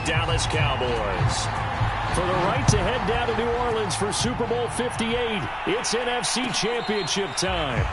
Dallas Cowboys. For the right to head down to New Orleans for Super Bowl 58, it's NFC Championship time.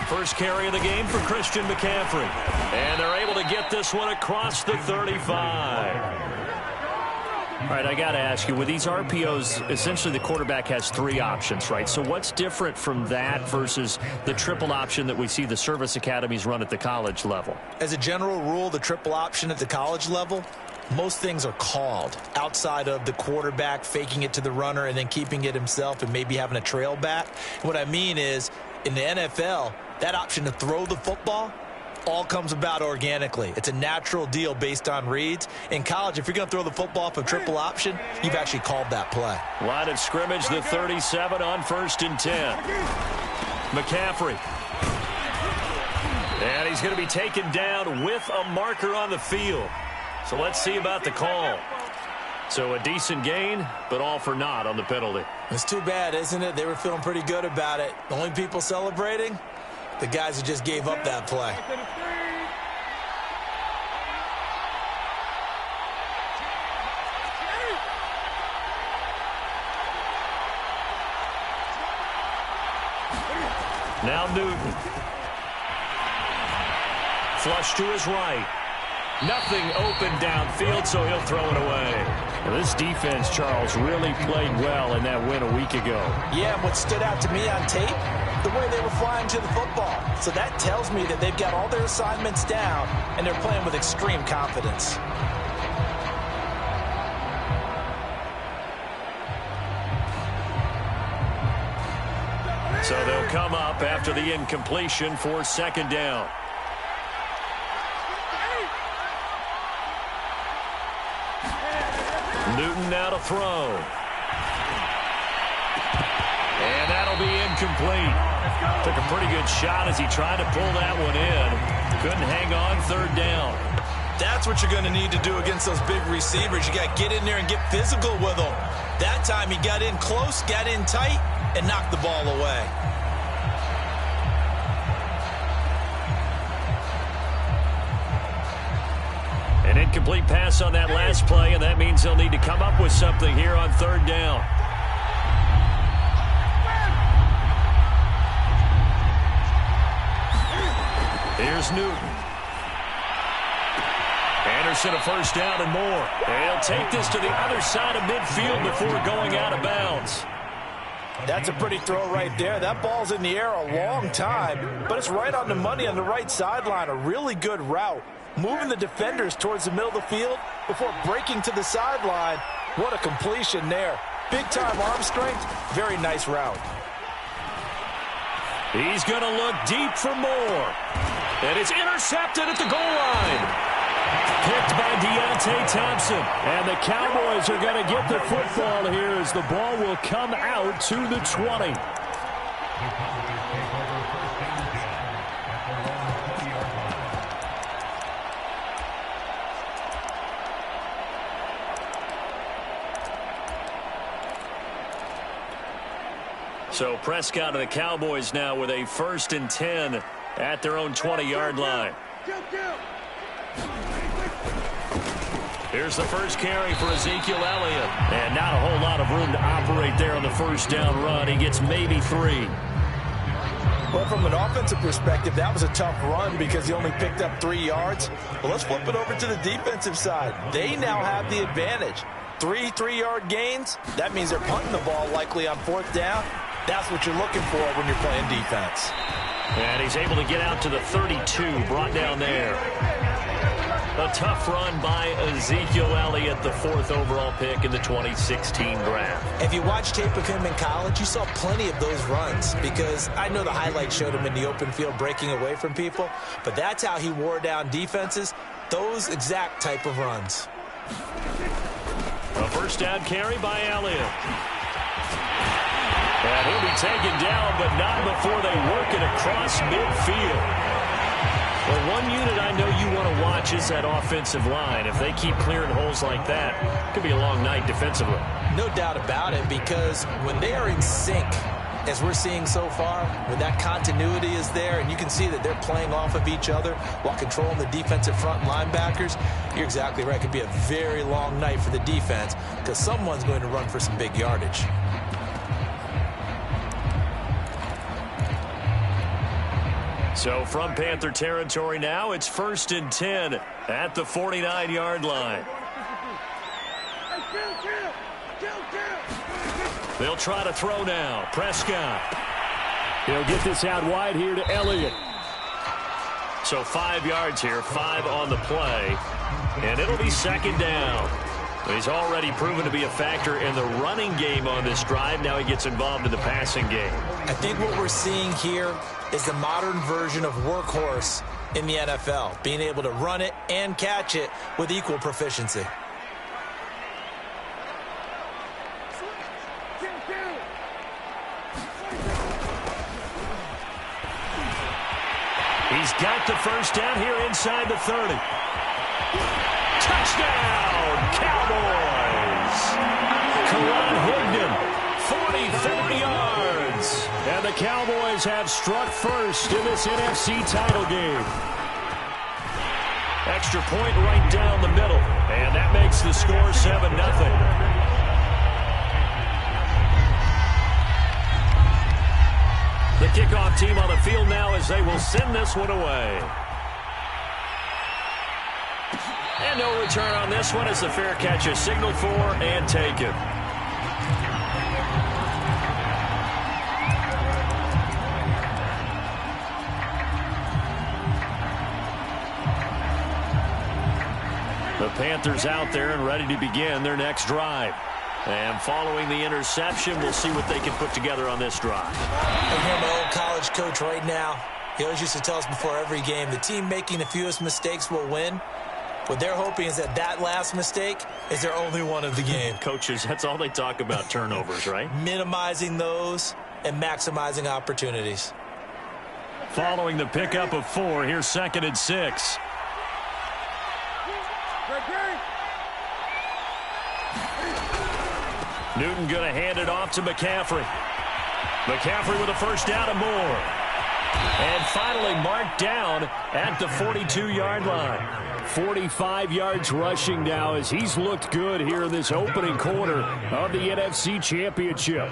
First carry of the game for Christian McCaffrey. And they're able to get this one across the 35. All right, I got to ask you, with these RPOs, essentially the quarterback has three options, right? So what's different from that versus the triple option that we see the service academies run at the college level? As a general rule, the triple option at the college level, most things are called outside of the quarterback faking it to the runner and then keeping it himself and maybe having a trail back. What I mean is, in the NFL, that option to throw the football all comes about organically. It's a natural deal based on reads. In college, if you're going to throw the football off a triple option, you've actually called that play. Line of scrimmage, the 37 on 1st and 10. McCaffrey. And he's going to be taken down with a marker on the field. So let's see about the call. So a decent gain, but all for naught on the penalty. It's too bad, isn't it? They were feeling pretty good about it. The only people celebrating, the guys who just gave up that play. Now Newton. Flush to his right. Nothing open downfield, so he'll throw it away. Now this defense, Charles, really played well in that win a week ago. Yeah, and what stood out to me on tape, the way they were flying to the football. So that tells me that they've got all their assignments down, and they're playing with extreme confidence. So they'll come up after the incompletion for 2nd down. Newton now to throw. And that'll be incomplete. Took a pretty good shot as he tried to pull that one in. Couldn't hang on 3rd down. That's what you're going to need to do against those big receivers. You got to get in there and get physical with them. That time he got in close, got in tight, and knocked the ball away. An incomplete pass on that last play, and that means they'll need to come up with something here on 3rd down. Here's Newton. Anderson a 1st down and more. They'll take this to the other side of midfield before going out of bounds. That's a pretty throw right there. That ball's in the air a long time, but it's right on the money on the right sideline. A really good route. Moving the defenders towards the middle of the field before breaking to the sideline. What a completion there. Big-time arm strength. Very nice route. He's going to look deep for more. And it's intercepted at the goal line. Picked by Deontay Thompson. And the Cowboys are going to get the football here as the ball will come out to the 20. So Prescott and the Cowboys now with a 1st and 10 at their own 20-yard line. Here's the first carry for Ezekiel Elliott. And not a whole lot of room to operate there on the 1st down run. He gets maybe 3. Well, from an offensive perspective, that was a tough run because he only picked up 3 yards. Well, let's flip it over to the defensive side. They now have the advantage. 3 3-yard gains. That means they're punting the ball likely on 4th down. That's what you're looking for when you're playing defense. And he's able to get out to the 32, brought down there. A tough run by Ezekiel Elliott, the 4th overall pick in the 2016 draft. If you watch tape of him in college, you saw plenty of those runs, because I know the highlights showed him in the open field breaking away from people, but that's how he wore down defenses, those exact type of runs. A first down carry by Elliott. And he'll be taken down, but not before they work it across midfield. Well, one unit I know you want to watch is that offensive line. If they keep clearing holes like that, it could be a long night defensively. No doubt about it, because when they are in sync, as we're seeing so far, when that continuity is there and you can see that they're playing off of each other while controlling the defensive front linebackers, you're exactly right. It could be a very long night for the defense because someone's going to run for some big yardage. So from Panther territory now, it's 1st and 10 at the 49-yard line. They'll try to throw now. Prescott. He'll get this out wide here to Elliott. So 5 yards here, 5 on the play. And it'll be 2nd down. He's already proven to be a factor in the running game on this drive. Now he gets involved in the passing game. I think what we're seeing here is the modern version of workhorse in the NFL, being able to run it and catch it with equal proficiency. He's got the first down here inside the 30. Touchdown, Cowboys! Karan Higdon, 44 yards. And the Cowboys have struck first in this NFC title game. Extra point right down the middle. And that makes the score 7-0. The kickoff team on the field now as they will send this one away. And no return on this one as the fair catch is signaled for and taken. The Panthers out there and ready to begin their next drive. And following the interception, we'll see what they can put together on this drive. I hear my old college coach right now. He always used to tell us before every game, the team making the fewest mistakes will win. What they're hoping is that that last mistake is their only one of the game. Coaches, that's all they talk about, turnovers, right? Minimizing those and maximizing opportunities. Following the pickup of 4, here's 2nd and 6. Newton going to hand it off to McCaffrey. McCaffrey with a first down and more. And finally marked down at the 42-yard line. 45 yards rushing now as he's looked good here in this opening quarter of the NFC Championship.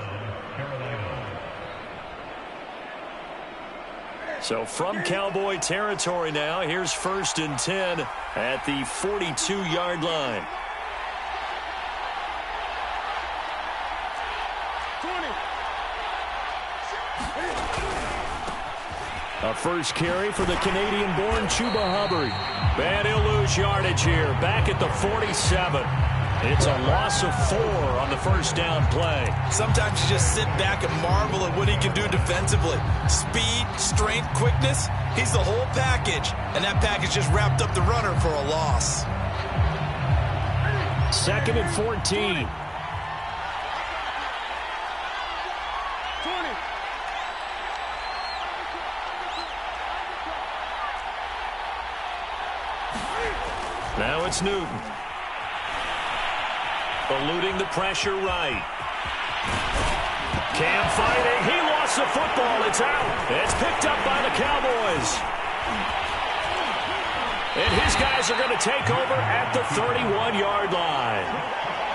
So from Cowboy territory now, here's 1st and 10 at the 42-yard line. A first carry for the Canadian-born Chuba Hubbard. And he'll lose yardage here, back at the 47. It's a loss of 4 on the first down play. Sometimes you just sit back and marvel at what he can do defensively. Speed, strength, quickness, he's the whole package. And that package just wrapped up the runner for a loss. 2nd and 14. Now it's Newton. Eluding the pressure right. Cam fighting. He lost the football. It's out. It's picked up by the Cowboys. And his guys are going to take over at the 31-yard line.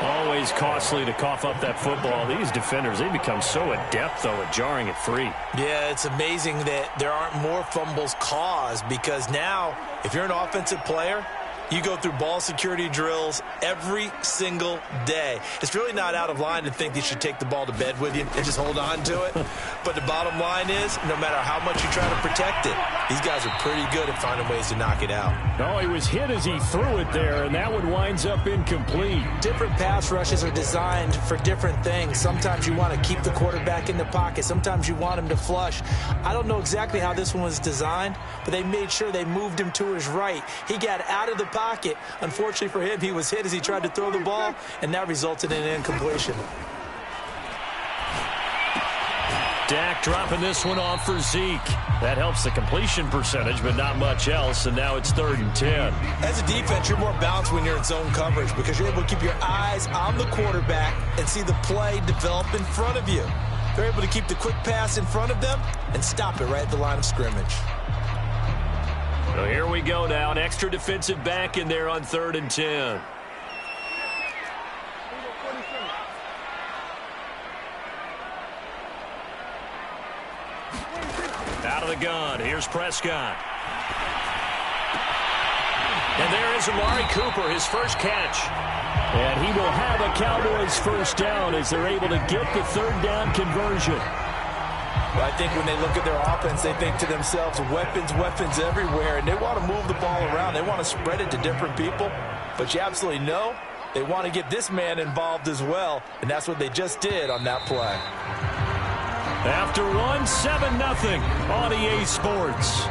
Always costly to cough up that football. These defenders, they become so adept, though, at jarring it free. Yeah, it's amazing that there aren't more fumbles caused because now, if you're an offensive player, You go through ball security drills every single day. It's really not out of line to think you should take the ball to bed with you and just hold on to it. But the bottom line is, no matter how much you try to protect it, these guys are pretty good at finding ways to knock it out. Oh, he was hit as he threw it there, and that one winds up incomplete. Different pass rushes are designed for different things. Sometimes you want to keep the quarterback in the pocket. Sometimes you want him to flush. I don't know exactly how this one was designed, but they made sure they moved him to his right. He got out of the pocket. Unfortunately for him, he was hit as he tried to throw the ball, and that resulted in an incompletion. Dak dropping this one off for Zeke. That helps the completion percentage, but not much else, and now it's 3rd and 10. As a defense, you're more balanced when you're in zone coverage because you're able to keep your eyes on the quarterback and see the play develop in front of you. They're able to keep the quick pass in front of them and stop it right at the line of scrimmage. So here we go now, an extra defensive back in there on 3rd and 10. Out of the gun, here's Prescott. And there is Amari Cooper, his first catch. And he will have a Cowboys first down as they're able to get the 3rd down conversion. Well, I think when they look at their offense, they think to themselves, weapons everywhere, and they want to move the ball around. They want to spread it to different people. But you absolutely know they want to get this man involved as well, and that's what they just did on that play. After one, 7-0 on EA Sports.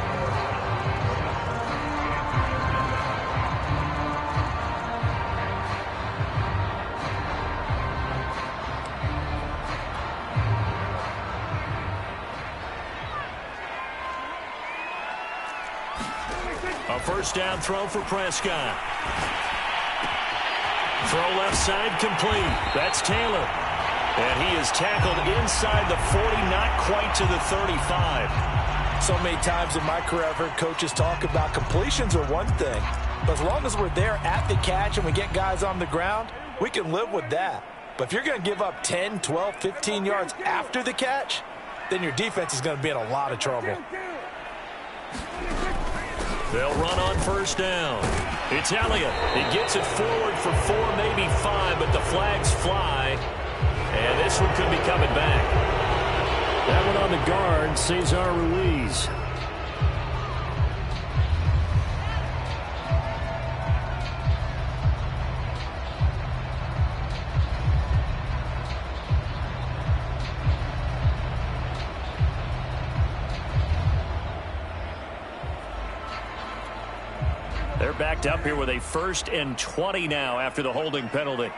A first down throw for Prescott. Throw left side complete. That's Taylor. And he is tackled inside the 40, not quite to the 35. So many times in my career I've heard coaches talk about completions are one thing. But as long as we're there at the catch and we get guys on the ground, we can live with that. But if you're going to give up 10, 12, 15 yards after the catch, then your defense is going to be in a lot of trouble. They'll run on first down. It's Elliott. He gets it forward for 4, maybe 5, but the flags fly. And this one could be coming back. That one on the guard, Cesar Ruiz. They're backed up here with a 1st and 20 now after the holding penalty.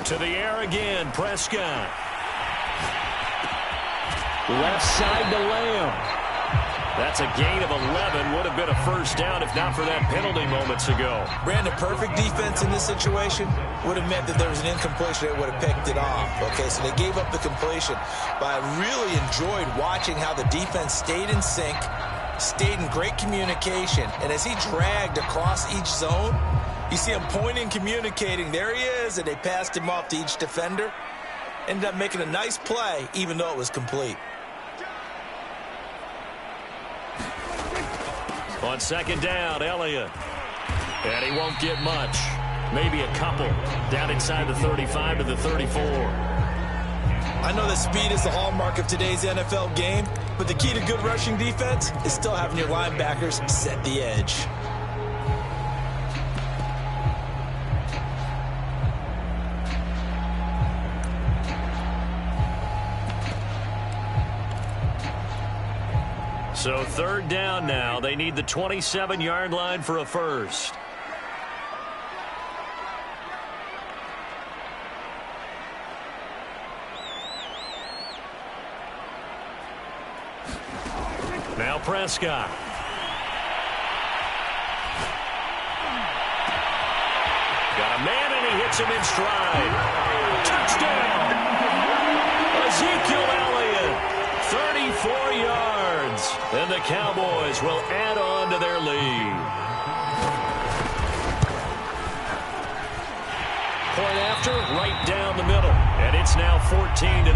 To the air again, Prescott. Left side to Lamb. That's a gain of 11. Would have been a first down if not for that penalty moments ago. Brandon, perfect defense in this situation would have meant that there was an incompletion that would have picked it off. Okay, so they gave up the completion. But I really enjoyed watching how the defense stayed in sync, stayed in great communication, and as he dragged across each zone, you see him pointing, communicating. There he is, and they passed him off to each defender. Ended up making a nice play, even though it was complete. On second down, Elliott. And he won't get much. Maybe a couple. Down inside the 35 to the 34. I know that speed is the hallmark of today's NFL game, but the key to good rushing defense is still having your linebackers set the edge. So 3rd down now. They need the 27-yard line for a first. Now Prescott. Got a man and he hits him in stride. Touchdown! Ezekiel Elliott. Cowboys will add on to their lead. Point after, right down the middle. And it's now 14-0.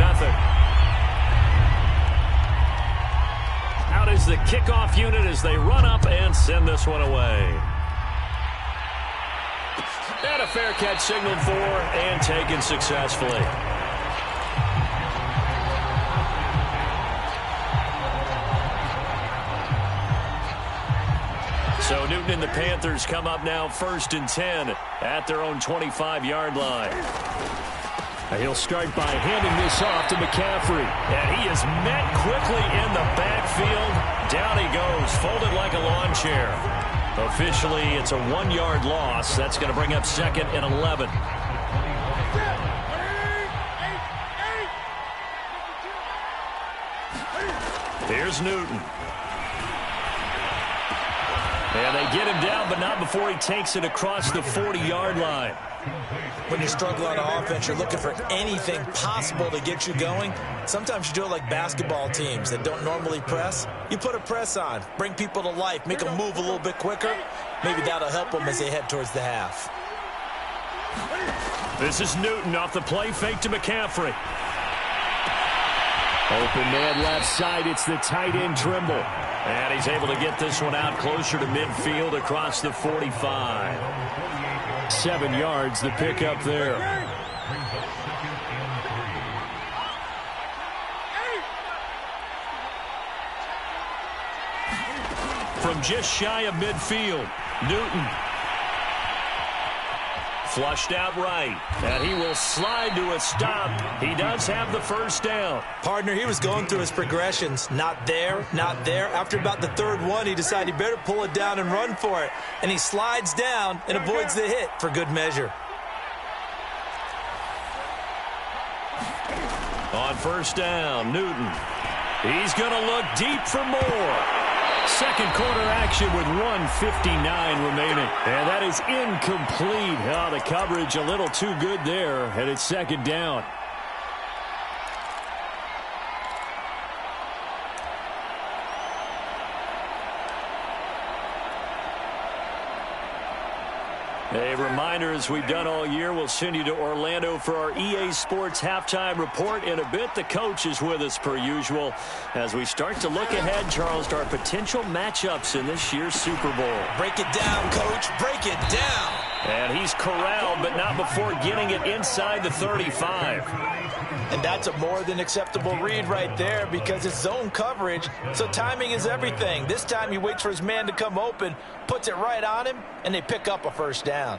Out is the kickoff unit as they run up and send this one away. And a fair catch signaled for and taken successfully. So Newton and the Panthers come up now 1st and 10 at their own 25-yard line. He'll start by handing this off to McCaffrey. And he is met quickly in the backfield. Down he goes, folded like a lawn chair. Officially, it's a 1-yard loss. That's going to bring up 2nd and 11. Here's Newton. And they get him down, but not before he takes it across the 40-yard line. When you struggle on offense, you're looking for anything possible to get you going. Sometimes you do it like basketball teams that don't normally press. You put a press on, bring people to life, make them move a little bit quicker. Maybe that'll help them as they head towards the half. This is Newton off the play fake to McCaffrey. Open man left side. It's the tight end Trimble. And he's able to get this one out closer to midfield across the 45. 7 yards, the pickup there. From just shy of midfield, Newton. Flushed out right, and he will slide to a stop. He does have the first down. Partner, he was going through his progressions. Not there, not there. After about the 3rd one, he decided he better pull it down and run for it. And he slides down and avoids the hit for good measure. On 1st down, Newton. He's going to look deep for more. Second quarter action with 1:59 remaining. And that is incomplete. Oh, the coverage a little too good there. And it's 2nd down. A reminder, as we've done all year, we'll send you to Orlando for our EA Sports halftime report. In a bit, the coach is with us per usual as we start to look ahead, Charles, to our potential matchups in this year's Super Bowl. Break it down, Coach. Break it down. And he's corralled, but not before getting it inside the 35. And that's a more than acceptable read right there because it's zone coverage, so timing is everything. This time he waits for his man to come open, puts it right on him, and they pick up a 1st down.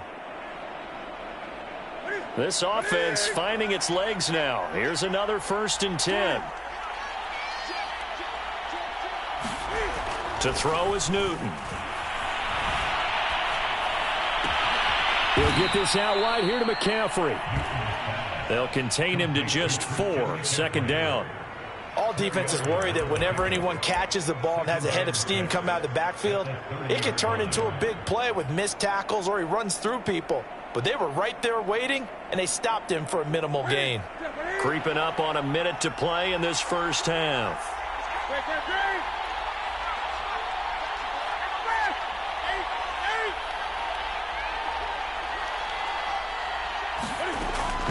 This offense finding its legs now. Here's another 1st and 10. To throw is Newton. He'll get this out wide here to McCaffrey. They'll contain him to just 4. 2nd down. All defenses worry that whenever anyone catches the ball and has a head of steam come out of the backfield, it can turn into a big play with missed tackles or he runs through people. But they were right there waiting, and they stopped him for a minimal gain. Creeping up on a minute to play in this 1st half.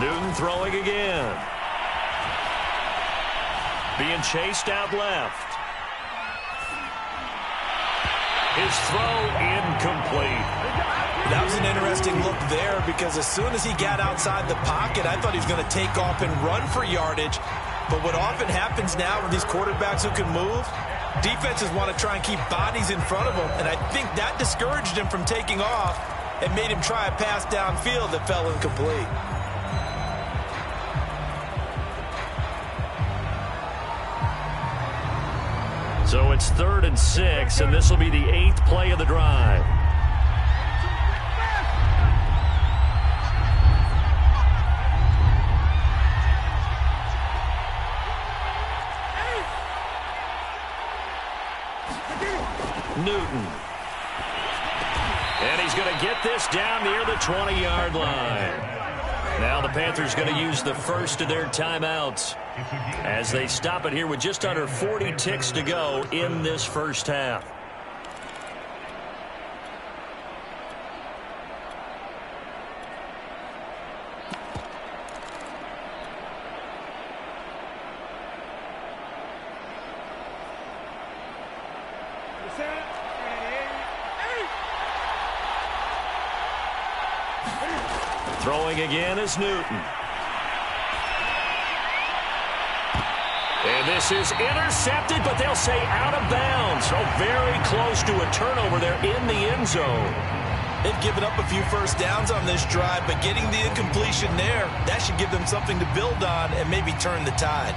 Newton throwing again. Being chased out left. His throw incomplete. That was an interesting look there because as soon as he got outside the pocket, I thought he was going to take off and run for yardage. But what often happens now with these quarterbacks who can move, defenses want to try and keep bodies in front of them. And I think that discouraged him from taking off and made him try a pass downfield that fell incomplete. So it's 3rd and 6, and this will be the 8th play of the drive. Newton. And he's going to get this down near the 20-yard line. Now the Panthers going to use the first of their timeouts as they stop it here with just under 40 ticks to go in this first half. Throwing again is Newton. And this is intercepted, but they'll say out of bounds. So very close to a turnover there in the end zone. They've given up a few first downs on this drive, but getting the incompletion there, that should give them something to build on and maybe turn the tide.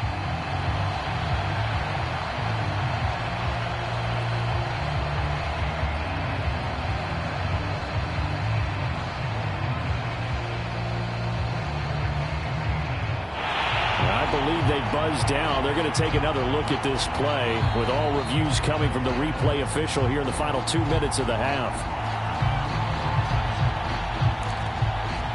They buzz down. They're going to take another look at this play with all reviews coming from the replay official here in the final 2 minutes of the half.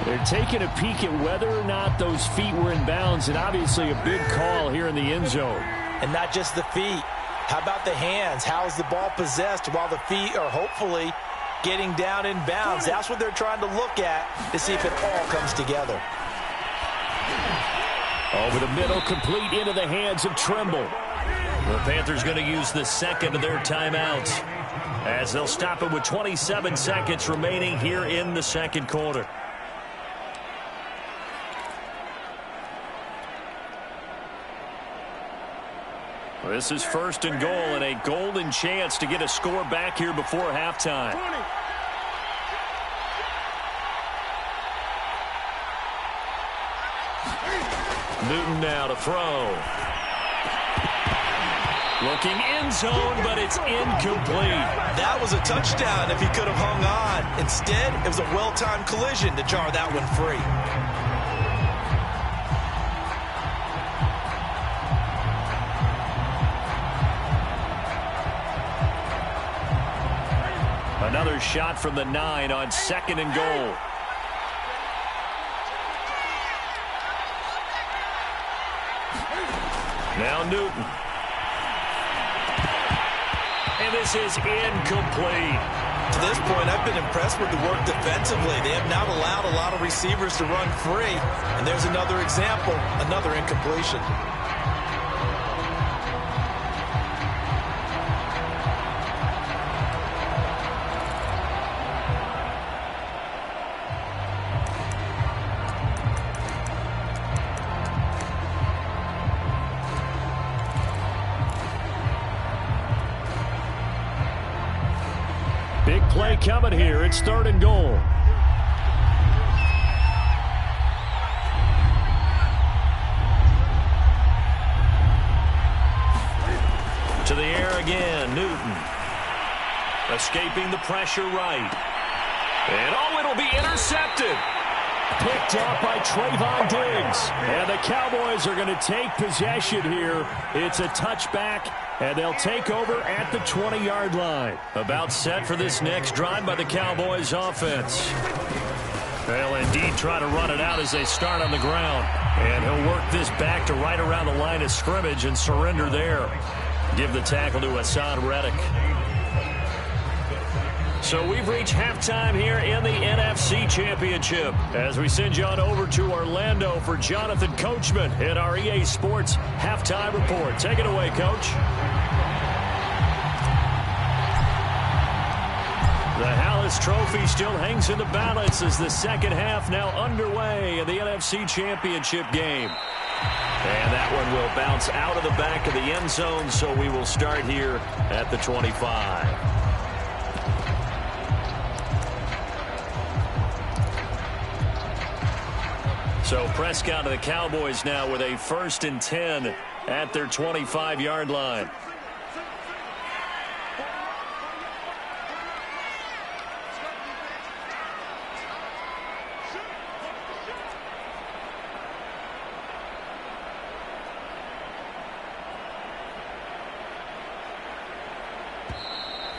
They're taking a peek at whether or not those feet were in bounds, and obviously a big call here in the end zone. And not just the feet. How about the hands? How's the ball possessed while the feet are hopefully getting down in bounds? That's what they're trying to look at to see if it all comes together. Over the middle, complete into the hands of Trimble. The Panthers going to use the second of their timeouts as they'll stop it with 27 seconds remaining here in the second quarter. This is first and goal and a golden chance to get a score back here before halftime. Newton now to throw. Looking end zone, but it's incomplete. That was a touchdown if he could have hung on. Instead, it was a well-timed collision to jar that one free. Another shot from the 9 on second and goal. Now Newton. And this is incomplete. To this point, I've been impressed with the work defensively. They have not allowed a lot of receivers to run free. And there's another example, another incompletion. Big play coming here. It's third and goal. To the air again, Newton. Escaping the pressure right. And oh, it'll be intercepted. Picked up by Trayvon Diggs. And the Cowboys are going to take possession here. It's a touchback, and they'll take over at the 20-yard line. About set for this next drive by the Cowboys offense. They'll indeed try to run it out as they start on the ground. And he'll work this back to right around the line of scrimmage and surrender there. Give the tackle to Hassan Reddick. So we've reached halftime here in the NFC Championship as we send you on over to Orlando for Jonathan Coachman in our EA Sports Halftime Report. Take it away, Coach. The Hallis Trophy still hangs in the balance as the second half now underway in the NFC Championship game. And that one will bounce out of the back of the end zone, so we will start here at the 25. So Prescott to the Cowboys now with a 1st and 10 at their 25-yard line.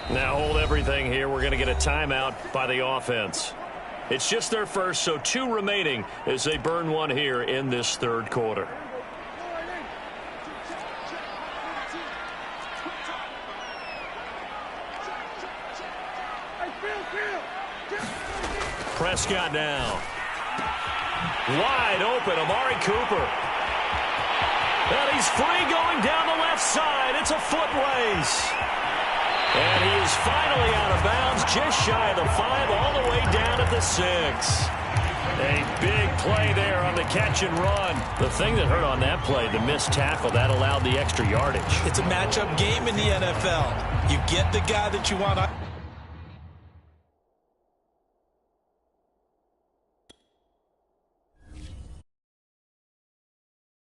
Now hold everything here. We're going to get a timeout by the offense. It's just their first, so 2 remaining as they burn one here in this third quarter. Prescott now. Wide open, Amari Cooper. And he's free going down the left side. It's a foot race. And he is finally out of bounds, just shy of the 5, all the way down at the 6. A big play there on the catch and run. The thing that hurt on that play, the missed tackle, that allowed the extra yardage. It's a matchup game in the NFL. You get the guy that you want.